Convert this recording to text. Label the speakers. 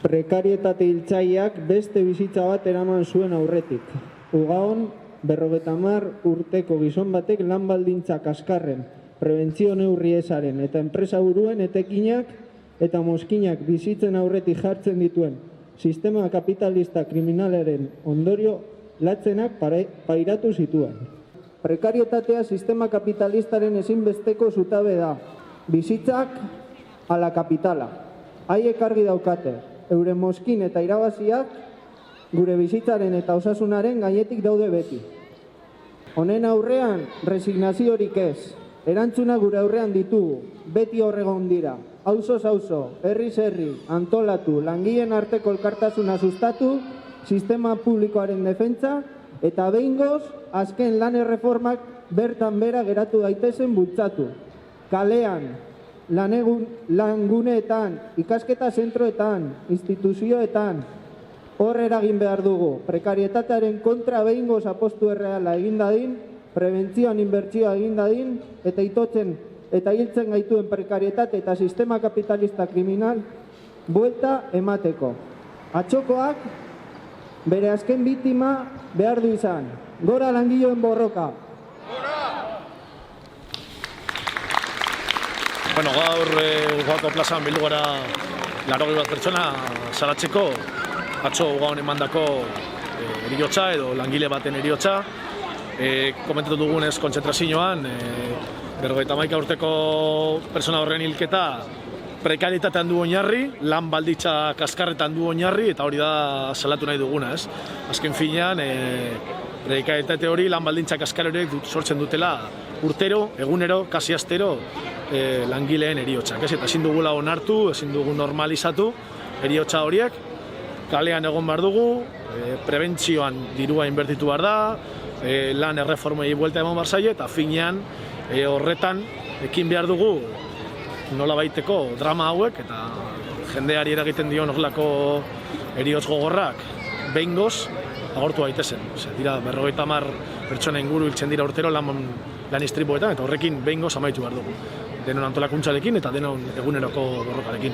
Speaker 1: Prekarietate hiltzaileak beste bizitza bat eraman zuen aurretik. Ugaon, 50 urteko gizon batek lan baldintza kaskarren, prebentzio neurri ezaren eta enpresa buruen etekinak eta mozkinak bizitzen aurretik jartzen dituen sistema kapitalista kriminalaren ondorio latzenak pairatu zituen. Prekarietatea sistema kapitalistaren ezinbesteko zutabe da. Bizitzak ala kapitala. Haiek argi daukate, euren mozkin eta irabaziak gure bizitzaren eta osasunaren gainetik daude beti. Honen aurrean, resignaziorik ez. Erantzuna gure aurrean ditugu, beti horregon dira. Auzoz auzo, herriz herri, antolatu, langileen arteko elkartasuna sustatu, sistema publikoaren defentsa, eta behingoz, azken lan erreformak bertan bera geratu daitezen bultzatu. Kalean, languneetan, ikasketa zentroetan, instituzioetan, hor eragin behar dugu. Prekarietatearen kontra behingoz apostu erreala egin dadin, prebentzioan inbertsioa egin dadin, eta itotzen eta hiltzen gaituen prekarietate eta sistema kapitalista kriminal buelta emateko. Atxokoak bere azken biktima behar du izan. Gora langileen borroka!
Speaker 2: Bueno, gaur Ugaoko plazan bildu gara 80 bat pertsona salatzeko atzo Ugaon emandako heriotza edo langile baten heriotza. Komentatu dugunez kontzentrazioan, 51 urteko pertsona horren hilketa prekarietatean du oinarri, lan baldintza kaskarretan du oinarri, eta hori da salatu nahi duguna, ez? Azken finean, prekarietate hori lan baldintza kaskar horiek sortzen dutela urtero, egunero, kasi astero langileen heriotzak, ez? Eta ezin dugula onartu, ezin dugu normalizatu heriotza horiek, kalean egon behar dugu, prebentzioan dirua inbertitu behar da, lan erreformei buelta eman behar zaie, eta finean horretan ekin behar dugu nola baiteko drama hauek eta jendeari eragiten dion horrelako heriotz gogorrak behingoz agortu daitezen. Dira 50 pertsona inguru hiltzen dira urtero lan istripuetan eta horrekin behingoz amaitu behar dugu. Denon antolakuntzarekin eta denon eguneroko borrokarekin.